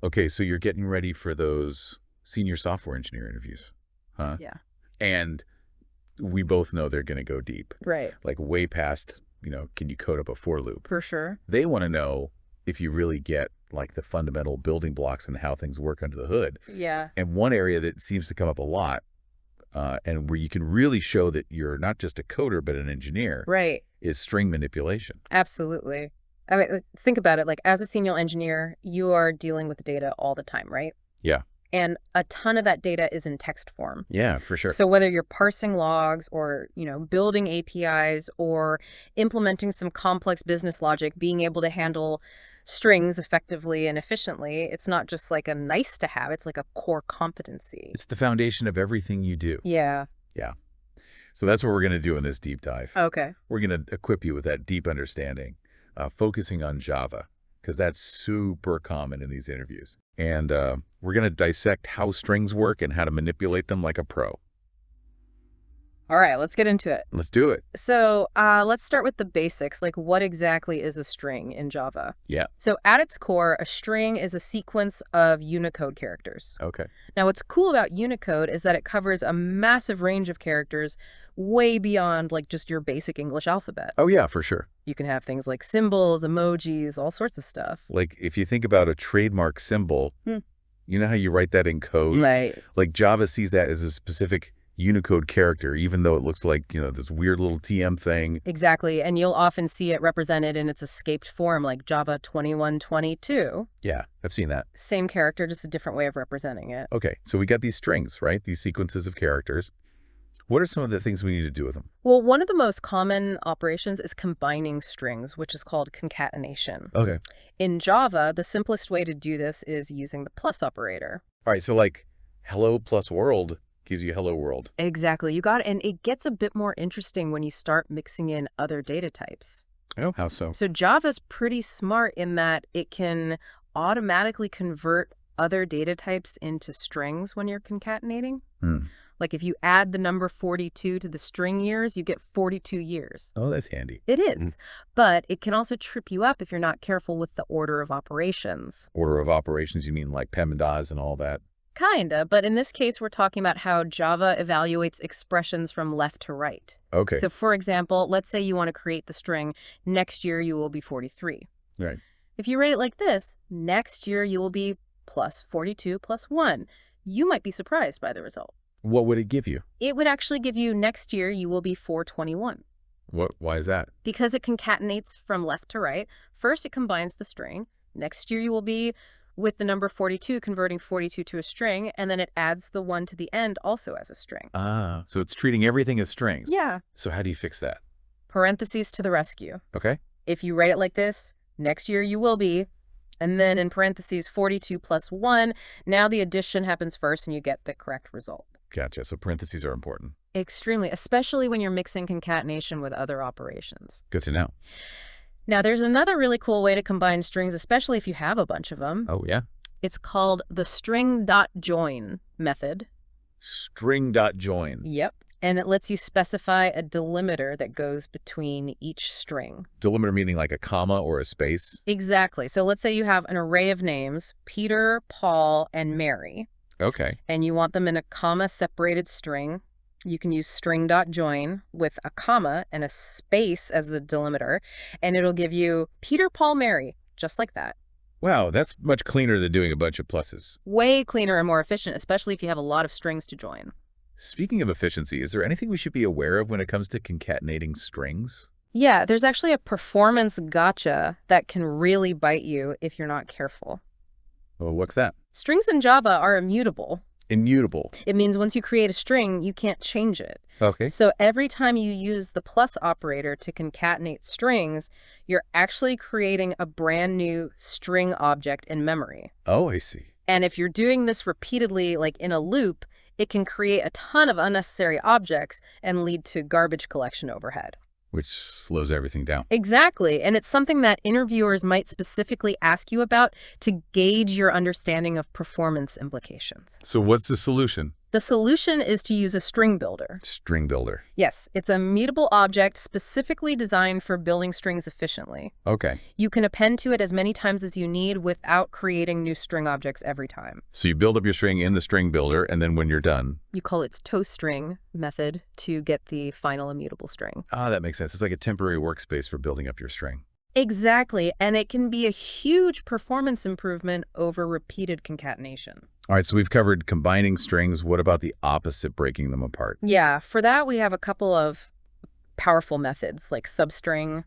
Okay, so you're getting ready for those senior software engineer interviews, huh? Yeah. And we both know they're going to go deep, Right. like way past, can you code up a for loop? For sure. They want to know if you really get like the fundamental building blocks and how things work under the hood. Yeah. And one area that seems to come up a lot, and where you can really show that you're not just a coder but an engineer, Right. is string manipulation. Absolutely. I mean, think about it. Like, as a senior engineer, you are dealing with data all the time, right? Yeah. And a ton of that data is in text form. Yeah, for sure. So whether you're parsing logs or, building APIs or implementing some complex business logic, being able to handle strings effectively and efficiently, it's not just like a nice to have, it's like a core competency. It's the foundation of everything you do. Yeah. Yeah. So that's what we're going to do in this deep dive. Okay. We're going to equip you with that deep understanding, focusing on Java, because that's super common in these interviews. And we're going to dissect how strings work and how to manipulate them like a pro. All right, let's get into it. Let's do it. So let's start with the basics, like what exactly is a string in Java? Yeah. So at its core, a string is a sequence of Unicode characters. Okay. Now, what's cool about Unicode is that it covers a massive range of characters way beyond like just your basic English alphabet. Oh, yeah, for sure. You can have things like symbols, emojis, all sorts of stuff. Like if you think about a trademark symbol, you know how you write that in code? Right. Like Java sees that as a specific Unicode character, even though it looks like, this weird little TM thing. Exactly. And you'll often see it represented in its escaped form, like Java 2122. Yeah, I've seen that. Same character, just a different way of representing it. Okay, so we got these strings, right? These sequences of characters. What are some of the things we need to do with them? Well, one of the most common operations is combining strings, which is called concatenation. Okay. In Java, the simplest way to do this is using the plus operator. All right, so like hello plus world gives you hello world. Exactly. You got it. And it gets a bit more interesting when you start mixing in other data types. Oh, how so? So Java's pretty smart in that it can automatically convert other data types into strings when you're concatenating. Like if you add the number 42 to the string years, you get 42 years. Oh, that's handy. It is. But it can also trip you up if you're not careful with the order of operations. Order of operations, you mean like PEMDAS and all that? Kinda, but in this case, we're talking about how Java evaluates expressions from left to right. Okay. So for example, let's say you want to create the string, next year you will be 43. Right. If you write it like this, next year you will be plus 42 plus 1. You might be surprised by the result. What would it give you? It would actually give you next year you will be 421. Why is that? Because it concatenates from left to right. First, it combines the string. Next year you will be with the number 42, converting 42 to a string, and then it adds the 1 to the end also as a string. Ah, so it's treating everything as strings. Yeah. So how do you fix that? Parentheses to the rescue. Okay. If you write it like this, next year you will be, and then in parentheses 42 plus 1, now the addition happens first and you get the correct result. Gotcha. So parentheses are important. Extremely, especially when you're mixing concatenation with other operations. Good to know. Now, there's another really cool way to combine strings, especially if you have a bunch of them. Oh, yeah? It's called the String.join method. String.join. Yep. And it lets you specify a delimiter that goes between each string. Delimiter meaning like a comma or a space? Exactly. So let's say you have an array of names, Peter, Paul, and Mary. Okay. And you want them in a comma-separated string. You can use string.join with a comma and a space as the delimiter, and it'll give you Peter, Paul, Mary, just like that. Wow, that's much cleaner than doing a bunch of pluses. Way cleaner and more efficient, especially if you have a lot of strings to join. Speaking of efficiency, is there anything we should be aware of when it comes to concatenating strings? Yeah, there's actually a performance gotcha that can really bite you if you're not careful. Well, what's that? Strings in Java are immutable. Immutable. It means once you create a string, you can't change it. Okay. So every time you use the plus operator to concatenate strings, you're actually creating a brand new string object in memory. Oh, I see. And if you're doing this repeatedly, like in a loop, it can create a ton of unnecessary objects and lead to garbage collection overhead. Which slows everything down. Exactly. And it's something that interviewers might specifically ask you about to gauge your understanding of performance implications. So what's the solution? The solution is to use a string builder. String builder. Yes, it's a mutable object specifically designed for building strings efficiently. Okay. You can append to it as many times as you need without creating new string objects every time. So you build up your string in the string builder, and then when you're done... You call its toString method to get the final immutable string. Ah, that makes sense. It's like a temporary workspace for building up your string. Exactly, and it can be a huge performance improvement over repeated concatenation. All right, so we've covered combining strings. What about the opposite, breaking them apart? Yeah, for that we have a couple of powerful methods like substring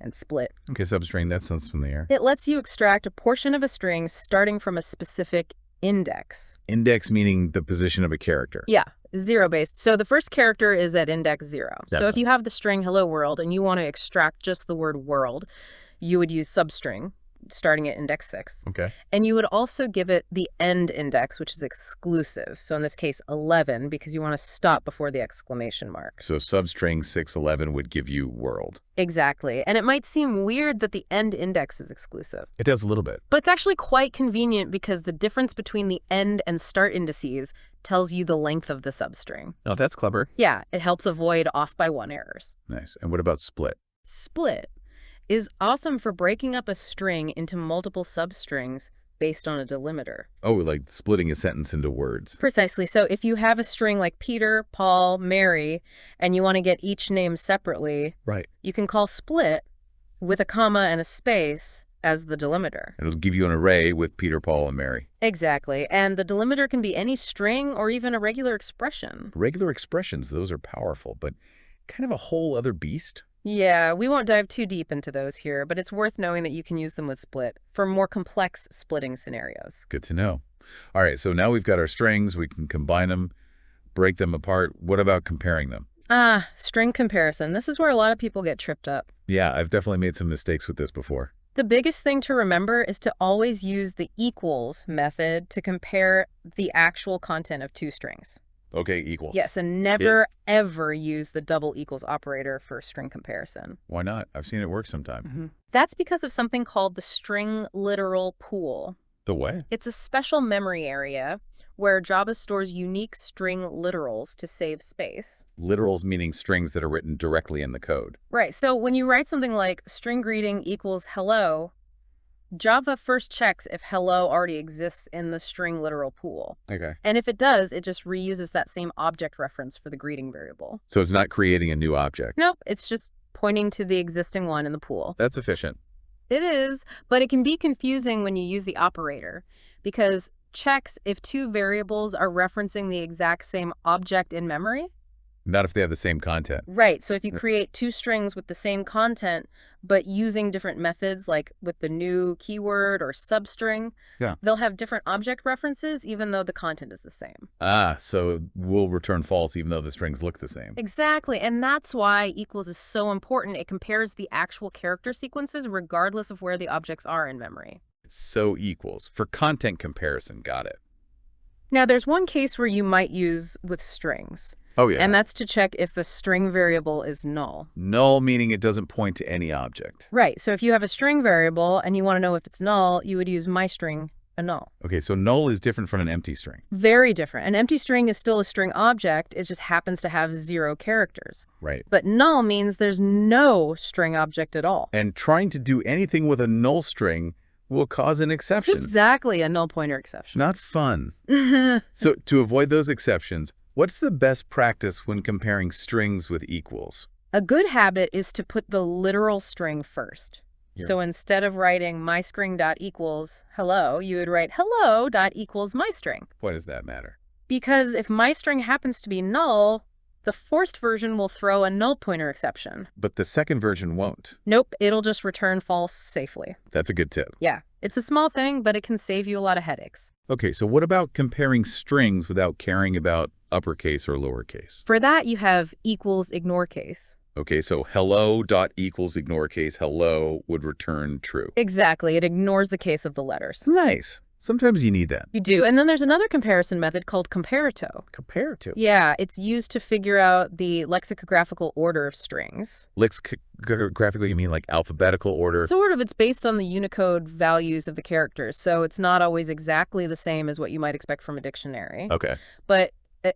and split. Okay, substring, that sounds familiar. It lets you extract a portion of a string starting from a specific index. Index meaning the position of a character. Yeah, zero-based. So the first character is at index 0. Definitely. So if you have the string hello world and you want to extract just the word world, you would use substring starting at index 6. Okay. And you would also give it the end index, which is exclusive. So in this case, 11, because you want to stop before the exclamation mark. So substring 611 would give you world. Exactly. And it might seem weird that the end index is exclusive. It does a little bit. But it's actually quite convenient because the difference between the end and start indices tells you the length of the substring. Oh, that's clever. Yeah, it helps avoid off by 1 errors. Nice. And what about split? Split is awesome for breaking up a string into multiple substrings based on a delimiter. Oh, like splitting a sentence into words. Precisely. So if you have a string like Peter, Paul, Mary, and you want to get each name separately, Right. you can call split with a comma and a space as the delimiter. It'll give you an array with Peter, Paul, and Mary. Exactly. And the delimiter can be any string or even a regular expression. Regular expressions, those are powerful, but kind of a whole other beast. Yeah, we won't dive too deep into those here, but it's worth knowing that you can use them with split for more complex splitting scenarios. Good to know. All right, so now we've got our strings. We can combine them, break them apart. What about comparing them? String comparison. This is where a lot of people get tripped up. Yeah, I've definitely made some mistakes with this before. The biggest thing to remember is to always use the equals method to compare the actual content of two strings. Okay, equals. Yes, and never, ever use the double equals operator for string comparison. Why not? I've seen it work sometime. That's because of something called the string literal pool. The way? It's a special memory area where Java stores unique string literals to save space. Literals meaning strings that are written directly in the code. Right, so when you write something like string greeting equals hello, Java first checks if hello already exists in the string literal pool. Okay. And if it does, it just reuses that same object reference for the greeting variable. So it's not creating a new object. Nope, it's just pointing to the existing one in the pool. That's efficient. It is, but it can be confusing when you use the operator because checks if two variables are referencing the exact same object in memory. Not if they have the same content. Right, so if you create two strings with the same content, but using different methods like with the new keyword or substring, they'll have different object references even though the content is the same. So we'll return false even though the strings look the same. Exactly, and that's why equals is so important. It compares the actual character sequences regardless of where the objects are in memory. It's so equals. For content comparison, got it. Now, there's one case where you might use with strings. Oh, yeah. And that's to check if a string variable is null. Null meaning it doesn't point to any object. Right. So if you have a string variable and you want to know if it's null, you would use myString a null. Okay, so null is different from an empty string. Very different. An empty string is still a string object. It just happens to have 0 characters. Right. But null means there's no string object at all. And trying to do anything with a null string will cause an exception. Exactly, a null pointer exception. Not fun. So to avoid those exceptions, what's the best practice when comparing strings with equals? A good habit is to put the literal string first. Yeah. So instead of writing myString.equals hello, you would write hello.equals myString. Why does that matter? Because if myString happens to be null, the forced version will throw a null pointer exception. But the second version won't. Nope, it'll just return false safely. That's a good tip. Yeah, it's a small thing, but it can save you a lot of headaches. Okay, so what about comparing strings without caring about uppercase or lowercase? For that, you have equals ignore case. Okay, so hello dot equals ignore case hello would return true. Exactly, it ignores the case of the letters. Nice. Sometimes you need that. You do. And then there's another comparison method called compareTo. compareTo. Yeah, it's used to figure out the lexicographical order of strings. Lexicographically, you mean like alphabetical order? Sort of. It's based on the Unicode values of the characters, so it's not always exactly the same as what you might expect from a dictionary. Okay. But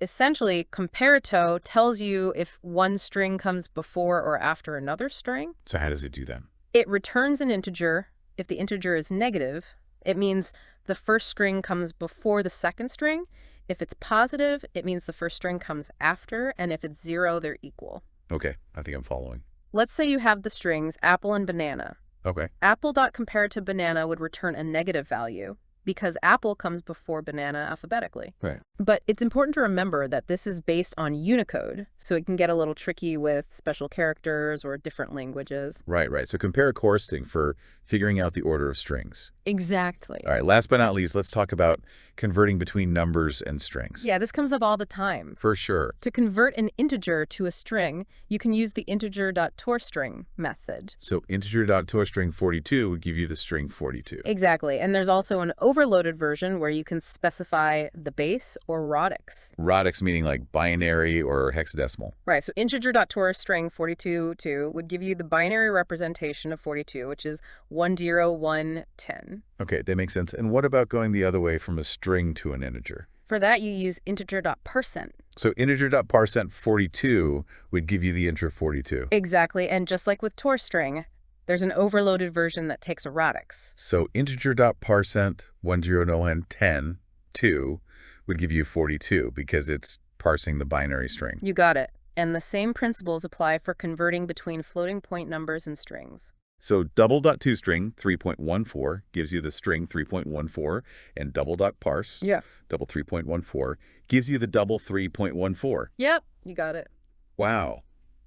Essentially, compareTo tells you if one string comes before or after another string. So how does it do that? It returns an integer. If the integer is negative, it means the first string comes before the second string. If it's positive, it means the first string comes after, and if it's 0, they're equal. Okay, I think I'm following. Let's say you have the strings apple and banana. Okay. Apple.compareTo banana would return a negative value because apple comes before banana alphabetically. Right. But it's important to remember that this is based on Unicode, so it can get a little tricky with special characters or different languages. Right. So compare chorusing for figuring out the order of strings. Exactly. All right, last but not least, let's talk about converting between numbers and strings. Yeah, this comes up all the time. For sure. To convert an integer to a string, you can use the integer.toString method. So integer.toString42 would give you the string 42. Exactly. And there's also an overloaded version where you can specify the base or radix. Radix meaning like binary or hexadecimal. Right. So integer.toString42 would give you the binary representation of 42, which is 10110. Okay, that makes sense. And what about going the other way from a string to an integer? For that, you use integer.parseInt. So integer.parseInt42 would give you the integer 42. Exactly. And just like with toString, there's an overloaded version that takes a radix. So integer.parseInt10 would give you 42 because it's parsing the binary string. You got it. And the same principles apply for converting between floating point numbers and strings. So double.toString 3.14 gives you the string 3.14, and double.parse, double 3.14, gives you the double 3.14. Yep, you got it. Wow.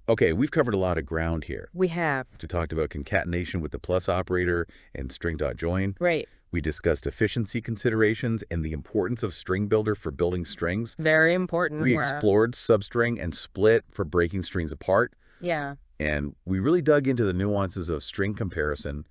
Okay, we've covered a lot of ground here. We have. We talked about concatenation with the plus operator and String.join. Right. We discussed efficiency considerations and the importance of StringBuilder for building strings. Very important. We explored substring and split for breaking strings apart. Yeah. And we really dug into the nuances of string comparison,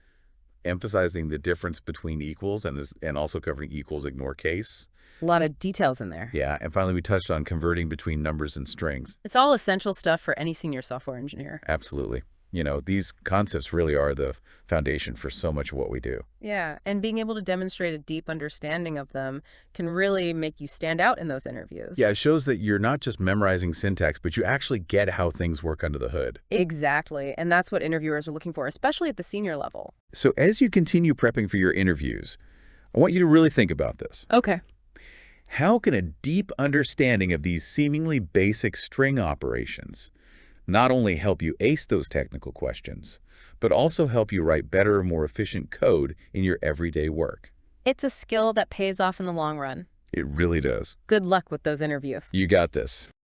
emphasizing the difference between equals and also covering equals ignore case. A lot of details in there. Yeah, and finally we touched on converting between numbers and strings. It's all essential stuff for any senior software engineer. Absolutely. You know, these concepts really are the foundation for so much of what we do. Yeah, and being able to demonstrate a deep understanding of them can really make you stand out in those interviews. Yeah, it shows that you're not just memorizing syntax, but you actually get how things work under the hood. Exactly, and that's what interviewers are looking for, especially at the senior level. So as you continue prepping for your interviews, I want you to really think about this. Okay. How can a deep understanding of these seemingly basic string operations not only help you ace those technical questions, but also help you write better, more efficient code in your everyday work? It's a skill that pays off in the long run. It really does. Good luck with those interviews. You got this.